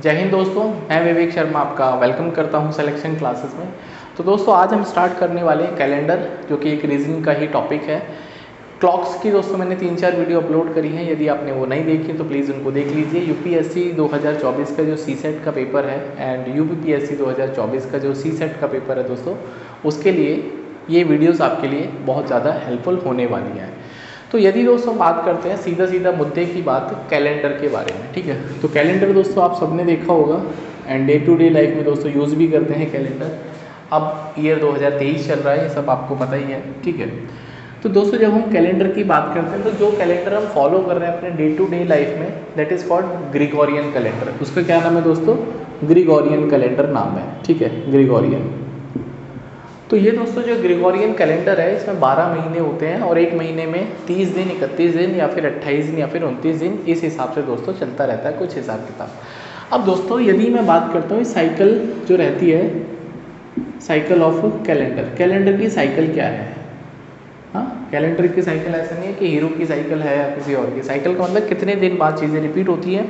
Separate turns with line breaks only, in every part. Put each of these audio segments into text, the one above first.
जय हिंद दोस्तों, मैं विवेक शर्मा आपका वेलकम करता हूं सिलेक्शन क्लासेस में। तो दोस्तों आज हम स्टार्ट करने वाले हैं कैलेंडर, जो कि एक रीजनिंग का ही टॉपिक है। क्लॉक्स की दोस्तों मैंने 3-4 वीडियो अपलोड करी हैं, यदि आपने वो नहीं देखी तो प्लीज़ उनको देख लीजिए। यूपीएससी 2024 का जो सीसेट का पेपर है एंड यूपीपीएससी 2024 का जो सीसेट का पेपर है दोस्तों, उसके लिए ये वीडियोज़ आपके लिए बहुत ज़्यादा हेल्पफुल होने वाली हैं। तो यदि दोस्तों बात करते हैं सीधा सीधा मुद्दे की बात कैलेंडर के बारे में, ठीक है। तो कैलेंडर दोस्तों आप सबने देखा होगा and day to day life में दोस्तों यूज़ भी करते हैं कैलेंडर। अब ईयर 2023 चल रहा है, ये सब आपको पता ही है, ठीक है। तो दोस्तों जब हम कैलेंडर की बात करते हैं तो जो कैलेंडर हम फॉलो कर रहे हैं अपने डे टू डे लाइफ में, that is called Gregorian calendar. उसका क्या नाम है दोस्तों? ग्रिगोरियन कैलेंडर नाम है, ठीक है, ग्रिगोरियन। तो ये दोस्तों जो ग्रिगोरियन कैलेंडर है, इसमें 12 महीने होते हैं और एक महीने में 30 दिन, 31 दिन या फिर 28 दिन या फिर 29 दिन, इस हिसाब से दोस्तों चलता रहता है कुछ हिसाब किताब। अब दोस्तों यदि मैं बात करता हूँ साइकिल जो रहती है, साइकिल ऑफ कैलेंडर, कैलेंडर की साइकिल क्या है? हाँ, कैलेंडर की साइकिल ऐसा नहीं है कि हीरो की साइकिल है या किसी और की साइकिल, का मतलब कितने दिन बाद चीज़ें रिपीट होती हैं।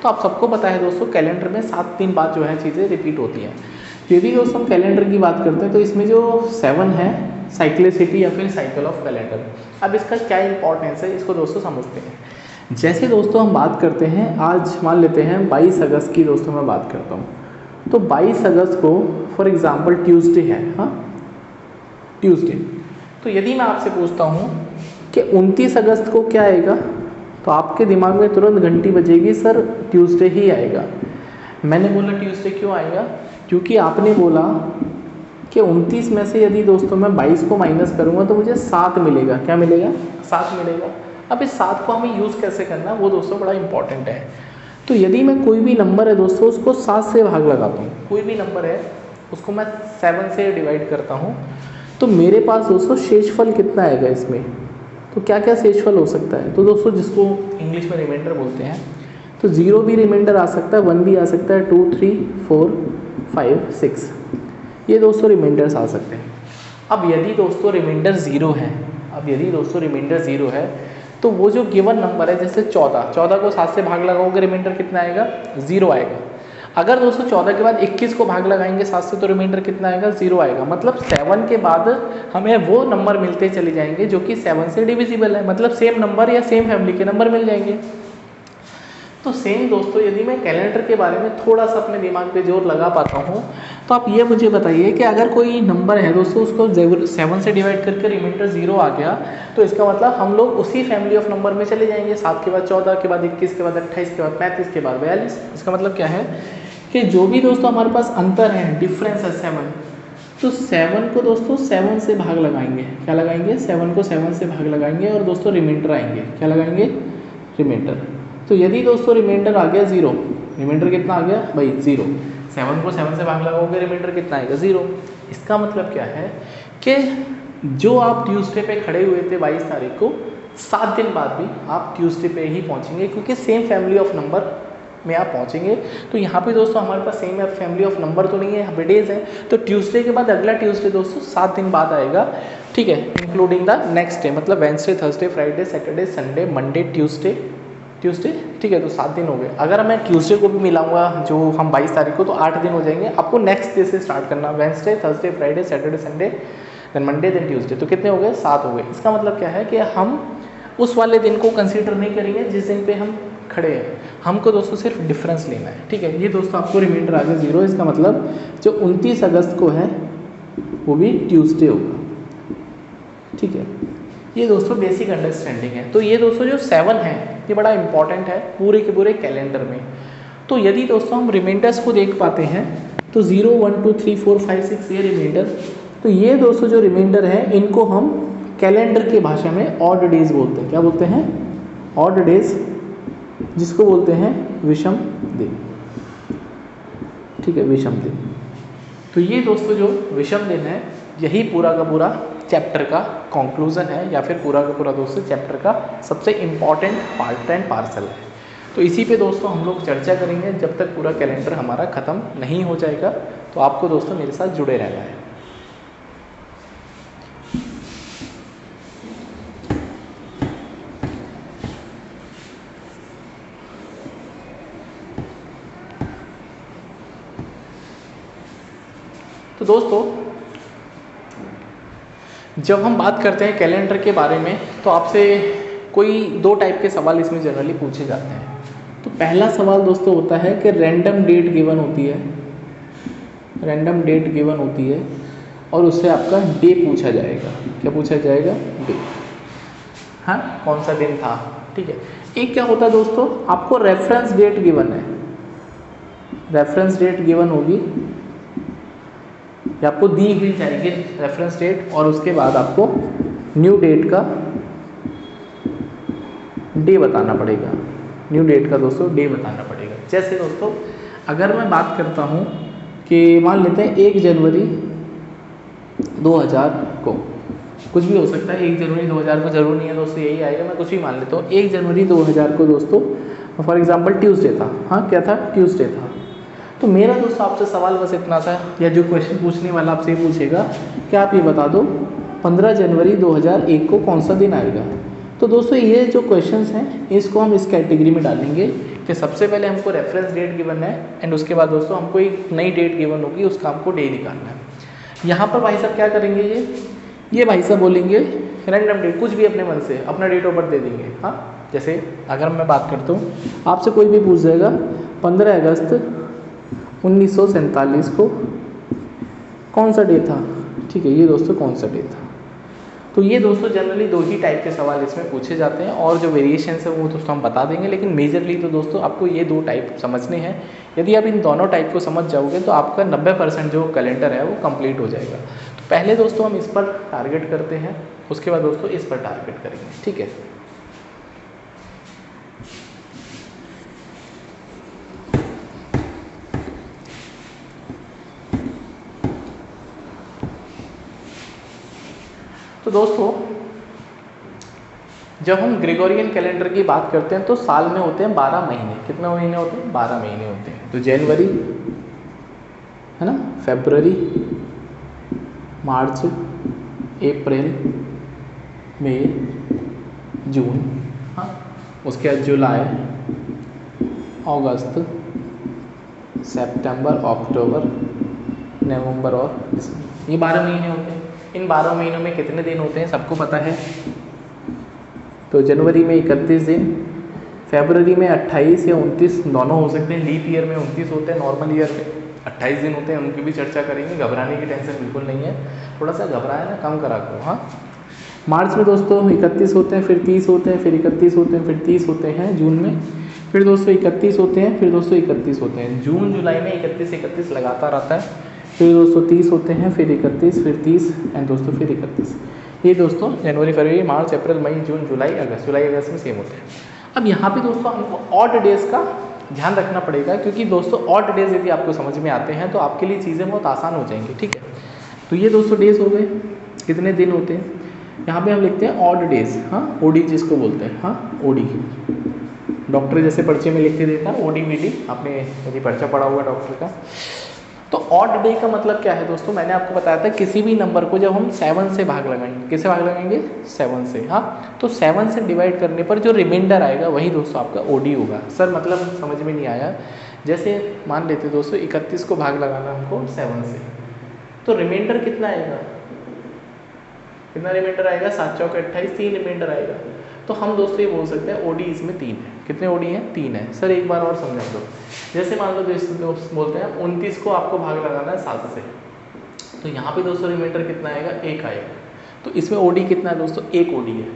तो आप सबको पता है दोस्तों कैलेंडर में 7 दिन बाद जो है चीज़ें रिपीट होती हैं। यदि दोस्तों हम कैलेंडर की बात करते हैं तो इसमें जो 7 है, साइक्लिसिटी या फिर साइकिल ऑफ कैलेंडर। अब इसका क्या इंपॉर्टेंस है, इसको दोस्तों समझते हैं। जैसे दोस्तों हम बात करते हैं, आज मान लेते हैं 22 अगस्त की दोस्तों मैं बात करता हूँ। तो 22 अगस्त को फॉर एग्जाम्पल ट्यूसडे है, हाँ ट्यूसडे। तो यदि मैं आपसे पूछता हूँ कि 29 अगस्त को क्या आएगा, तो आपके दिमाग में तुरंत घंटी बजेगी, सर ट्यूसडे ही आएगा। मैंने बोला ट्यूसडे क्यों आएगा? क्योंकि आपने बोला कि 29 में से यदि दोस्तों मैं 22 को माइनस करूँगा तो मुझे 7 मिलेगा। क्या मिलेगा? 7 मिलेगा। अब इस 7 को हमें यूज़ कैसे करना, वो दोस्तों बड़ा इंपॉर्टेंट है। तो यदि मैं कोई भी नंबर है दोस्तों, उसको 7 से भाग लगाता हूँ, कोई भी नंबर है उसको मैं 7 से डिवाइड करता हूँ, तो मेरे पास दोस्तों शेषफल कितना आएगा इसमें? तो क्या क्या शेषफल हो सकता है? तो दोस्तों जिसको इंग्लिश में रिमाइंडर बोलते हैं, तो 0 भी रिमाइंडर आ सकता है, 1 भी आ सकता है, 2, 3, 4, 5, 6, ये दोस्तों रिमाइंडर्स आ सकते हैं। अब यदि दोस्तों रिमाइंडर 0 है, अब यदि दोस्तों रिमाइंडर 0 है, तो वो जो गिवन नंबर है, जैसे 14 को 7 से भाग लगाओगे रिमाइंडर कितना आएगा? 0 आएगा। अगर दोस्तों 14 के बाद 21 को भाग लगाएंगे 7 से, तो रिमाइंडर कितना आएगा? 0 आएगा। मतलब 7 के बाद हमें वो नंबर मिलते चले जाएंगे जो कि 7 से डिविजिबल है, मतलब सेम नंबर या सेम फैमिली के नंबर मिल जाएंगे। तो सेम दोस्तों यदि मैं कैलेंडर के बारे में थोड़ा सा अपने दिमाग पे जोर लगा पाता हूँ, तो आप ये मुझे बताइए कि अगर कोई नंबर है दोस्तों, उसको 7 से डिवाइड करके रिमाइंडर 0 आ गया, तो इसका मतलब हम लोग उसी फैमिली ऑफ नंबर में चले जाएंगे। 7 के बाद 14, के बाद 21, के बाद 28, के बाद 35, के बाद 42। इसका मतलब क्या है कि जो भी दोस्तों हमारे पास अंतर है, डिफरेंस है 7, तो 7 को दोस्तों 7 से भाग लगाएंगे। क्या लगाएंगे? 7 को 7 से भाग लगाएंगे और दोस्तों रिमाइंडर आएंगे। क्या लगाएंगे? रिमाइंडर। तो यदि दोस्तों रिमाइंडर आ गया 0, रिमाइंडर कितना आ गया भाई? 0। 7 को 7 से भाग लगाओगे रिमाइंडर कितना आएगा? 0। इसका मतलब क्या है कि जो आप ट्यूसडे पे खड़े हुए थे 22 तारीख को, 7 दिन बाद भी आप ट्यूसडे पे ही पहुंचेंगे, क्योंकि सेम फैमिली ऑफ नंबर में आप पहुंचेंगे। तो यहाँ पे दोस्तों हमारे पास सेम फैमिली ऑफ नंबर तो नहीं है, यहाँ पे डेज है। तो ट्यूसडे के बाद अगला ट्यूसडे दोस्तों 7 दिन बाद आएगा, ठीक है, इंक्लूडिंग द नेक्स्ट डे, मतलब Wednesday, Thursday, Friday, Saturday, Sunday, Monday, Tuesday, ठीक है। तो 7 दिन हो गए। अगर मैं ट्यूसडे को भी मिलाऊंगा जो हम 22 तारीख को, तो 8 दिन हो जाएंगे। आपको नेक्स्ट डे से स्टार्ट करना, Wednesday, Thursday, Friday, Saturday, Sunday, then Monday, then Tuesday. तो कितने हो गए? 7 हो गए। इसका मतलब क्या है कि हम उस वाले दिन को कंसीडर नहीं करेंगे जिस दिन पे हम खड़े हैं, हमको दोस्तों सिर्फ डिफरेंस लेना है, ठीक है। ये दोस्तों आपको रिमाइंडर आ गया 0। इसका मतलब जो 29 अगस्त को है वो भी ट्यूसडे होगा, ठीक है। ये दोस्तों बेसिक अंडरस्टैंडिंग है। तो ये दोस्तों जो 7 है, ये बड़ा इंपॉर्टेंट है पूरे के पूरे कैलेंडर में। तो यदि दोस्तों हम रिमाइंडर्स को देख पाते हैं, तो 0, 1, 2, 3, 4, 5, 6 ये रिमाइंडर। तो ये दोस्तों जो रिमाइंडर है, इनको हम कैलेंडर की भाषा में ऑड डेज बोलते हैं। क्या बोलते हैं? ऑड डेज, जिसको बोलते हैं विषम दिन, ठीक है, विषम दिन। तो ये दोस्तों जो विषम दिन है, यही पूरा का पूरा चैप्टर का कंक्लूजन है, या फिर पूरा का पूरा दोस्तों चैप्टर का सबसे इम्पॉर्टेंट पार्ट एंड पार्सल है। तो इसी पे दोस्तों हम लोग चर्चा करेंगे जब तक पूरा कैलेंडर हमारा ख़त्म नहीं हो जाएगा। तो आपको दोस्तों मेरे साथ जुड़े रहना है। तो दोस्तों जब हम बात करते हैं कैलेंडर के बारे में तो आपसे कोई 2 टाइप के सवाल इसमें जनरली पूछे जाते हैं। तो पहला सवाल दोस्तों होता है कि रैंडम डेट गिवन होती है, रैंडम डेट गिवन होती है और उससे आपका डे पूछा जाएगा। क्या पूछा जाएगा? डे। हाँ, कौन सा दिन था, ठीक है। एक क्या होता है दोस्तों, आपको रेफरेंस डेट गिवन है, रेफरेंस डेट गिवन होगी या आपको दी हुई जाएगी रेफरेंस डेट, और उसके बाद आपको न्यू डेट का डे बताना पड़ेगा, न्यू डेट का दोस्तों डे बताना पड़ेगा। जैसे दोस्तों अगर मैं बात करता हूँ कि मान लेते हैं 1 जनवरी 2000 को, कुछ भी हो सकता है, 1 जनवरी 2000 को जरूर नहीं है दोस्तों यही आएगा, मैं कुछ भी मान लेता हूँ। 1 जनवरी 2000 को दोस्तों फॉर एग्जांपल ट्यूसडे था। हाँ, क्या था? ट्यूसडे था। तो मेरा दोस्तों आपसे सवाल बस इतना था, या जो क्वेश्चन पूछने वाला आपसे ये पूछेगा कि आप ये बता दो 15 जनवरी 2001 को कौन सा दिन आएगा। तो दोस्तों ये जो क्वेश्चंस हैं इसको हम इस कैटेगरी में डालेंगे कि सबसे पहले हमको रेफरेंस डेट गिवन है एंड उसके बाद दोस्तों हमको एक नई डेट गिवन होगी, उसका हमको डे निकालना है। यहाँ पर भाई साहब क्या करेंगे, ये भाई साहब बोलेंगे रैंडम डेट, कुछ भी अपने मन से अपना डेट ऑफ बर्थ दे देंगे। हाँ, जैसे अगर मैं बात करता हूँ, आपसे कोई भी पूछ जाएगा 15 अगस्त 1947 को कौन सा डे था, ठीक है, ये दोस्तों कौन सा डे था। तो ये दोस्तों जनरली 2 ही टाइप के सवाल इसमें पूछे जाते हैं, और जो वेरिएशंस है वो दोस्तों हम बता देंगे, लेकिन मेजरली तो दोस्तों आपको ये 2 टाइप समझने हैं। यदि आप इन दोनों टाइप को समझ जाओगे तो आपका 90% जो कैलेंडर है वो कंप्लीट हो जाएगा। तो पहले दोस्तों हम इस पर टारगेट करते हैं, उसके बाद दोस्तों इस पर टारगेट करेंगे, ठीक है। तो दोस्तों जब हम ग्रेगोरियन कैलेंडर की बात करते हैं तो साल में होते हैं 12 महीने। कितने महीने होते हैं? 12 महीने होते हैं। तो जनवरी है ना, फरवरी, मार्च, अप्रैल, मई, जून, हाँ, उसके बाद जुलाई, अगस्त, सितंबर, अक्टूबर, नवंबर और दिसंबर, ये 12 महीने होते हैं। इन 12 महीनों में कितने दिन होते हैं सबको पता है। तो जनवरी में 31 दिन, फरवरी में 28 या 29 दोनों हो सकते हैं, लीप ईयर में 29 होते हैं, नॉर्मल ईयर में 28 दिन होते हैं, उनकी भी चर्चा करेंगे। घबराने की टेंशन बिल्कुल नहीं है, थोड़ा सा घबराया ना कम करा करो। हाँ, मार्च में दोस्तों 31 होते हैं, फिर 30 होते हैं, फिर 31 होते हैं, फिर 30 होते हैं। जून में फिर दोस्तों 31 होते हैं, फिर दोस्तों 31 होते हैं। जून जुलाई में 31 लगातार आता है, फिर दोस्तों 30 होते हैं, फिर 31, फिर 30 एंड दोस्तों फिर 31। ये दोस्तों जनवरी, फरवरी, मार्च, अप्रैल, मई, जून, जुलाई, अगस्त में सेम होते हैं। अब यहाँ पे दोस्तों हमको ऑड डेज का ध्यान रखना पड़ेगा, क्योंकि दोस्तों ऑड डेज यदि आपको समझ में आते हैं तो आपके लिए चीज़ें बहुत आसान हो जाएंगी, ठीक है। तो ये दोस्तों डेज हो गए, कितने दिन होते हैं। यहाँ पे हम लिखते हैं ऑड डेज, हाँ, ओडी जिसको बोलते हैं, हाँ, ओडी। डॉक्टर जैसे पर्चे में लिख के देता है ओडी वीडी, आपने यदि पर्चा पढ़ा हुआ डॉक्टर का। तो ऑड डे का मतलब क्या है दोस्तों, मैंने आपको बताया था किसी भी नंबर को जब हम 7 से भाग लगाएंगे, किससे भाग लगाएंगे? 7 से। हाँ, तो 7 से डिवाइड करने पर जो रिमाइंडर आएगा वही दोस्तों आपका ओडी होगा। सर मतलब समझ में नहीं आया। जैसे मान लेते दोस्तों 31 को भाग लगाना हमको 7 से, तो रिमाइंडर कितना आएगा? कितना रिमाइंडर आएगा? 7 चौक 28, 3 रिमाइंडर आएगा। तो हम दोस्तों ये बोल सकते हैं ओडी इसमें 3 है। कितने ओडी हैं? 3 है। सर एक बार और समझा दो। जैसे मान लो दोस्त बोलते हैं 29 को आपको भाग लगाना है 7 से, तो यहाँ पे दोस्तों रिमाइंडर कितना आएगा? 1 आएगा। तो इसमें ओडी कितना है दोस्तों? 1 ओडी है।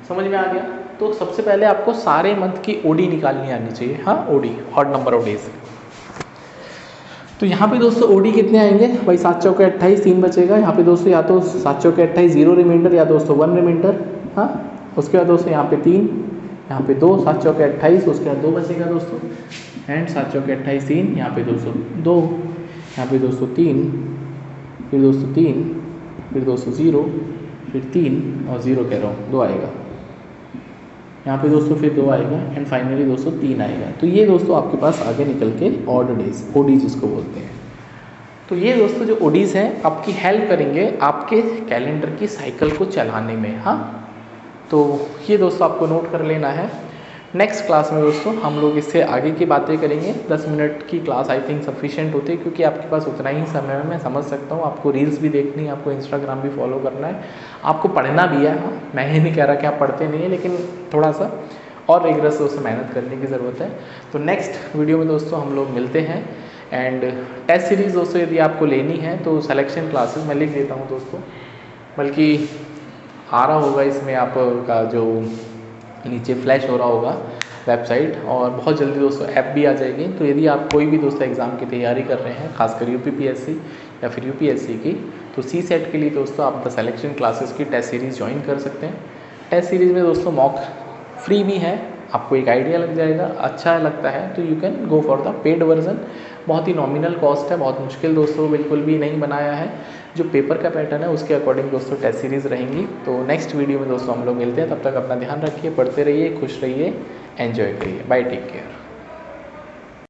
समझ में आ गया? तो सबसे पहले आपको सारे मंथ की ओडी निकालनी आनी चाहिए। हाँ, ओडी, ऑड नंबर ओडीज। तो यहाँ पे दोस्तों ओडी कितने आएंगे भाई? 7 चौके 28, 3 बचेगा। यहाँ पे दोस्तों या तो 7 चौके 28 0 रिमाइंडर, या दोस्तों 1 रिमाइंडर। हाँ, उसके बाद दोस्तों यहाँ पे 3, यहाँ पे 2, 7 चौके 28, उसके बाद 2 बचेगा दोस्तों, एंड 7 चौके 28 3, यहाँ पे दोस्तों 2, यहाँ पे दोस्तों 3, फिर दोस्तों 3, फिर दोस्तों 0, फिर 3 और 0 कह रहा हूँ, 2 आएगा। यहाँ पे दोस्तों फिर 2 आएगा एंड फाइनली दोस्तों 3 आएगा। तो ये दोस्तों आपके पास आगे निकल के ऑड डेज, ओडी जिसको बोलते हैं। तो ये दोस्तों जो ओडीज हैं आपकी हेल्प करेंगे आपके कैलेंडर की साइकिल को चलाने में। हाँ, तो ये दोस्तों आपको नोट कर लेना है। नेक्स्ट क्लास में दोस्तों हम लोग इससे आगे की बातें करेंगे। 10 मिनट की क्लास आई थिंक सफिशिएंट होती है, क्योंकि आपके पास उतना ही समय है, मैं समझ सकता हूँ। आपको रील्स भी देखनी है, आपको इंस्टाग्राम भी फॉलो करना है, आपको पढ़ना भी है। हाँ, मैं ये नहीं कह रहा कि आप पढ़ते नहीं है, लेकिन थोड़ा सा और रिगरस दोस्तों मेहनत करने की ज़रूरत है। तो नेक्स्ट वीडियो में दोस्तों हम लोग मिलते हैं। एंड टेस्ट सीरीज़ दोस्तों यदि आपको लेनी है तो सिलेक्शन क्लासेस मैं लिख देता हूँ दोस्तों, बल्कि आ रहा होगा इसमें आपका जो नीचे फ्लैश हो रहा होगा वेबसाइट, और बहुत जल्दी दोस्तों ऐप भी आ जाएगी। तो यदि आप कोई भी दोस्तों एग्ज़ाम की तैयारी कर रहे हैं, खासकर यूपीपीएससी या फिर यूपीएससी की, तो सी सेट के लिए दोस्तों आप द सिलेक्शन क्लासेस की टेस्ट सीरीज़ ज्वाइन कर सकते हैं। टेस्ट सीरीज़ में दोस्तों मॉक फ्री भी है, आपको एक आइडिया लग जाएगा। अच्छा लगता है तो you can go for the paid version. बहुत ही नॉमिनल कॉस्ट है, बहुत मुश्किल दोस्तों बिल्कुल भी नहीं बनाया है। जो पेपर का पैटर्न है उसके अकॉर्डिंग दोस्तों टेस्ट सीरीज़ रहेंगी। तो नेक्स्ट वीडियो में दोस्तों हम लोग मिलते हैं। तब तक अपना ध्यान रखिए, पढ़ते रहिए, खुश रहिए, एंजॉय करिए। Bye, take care.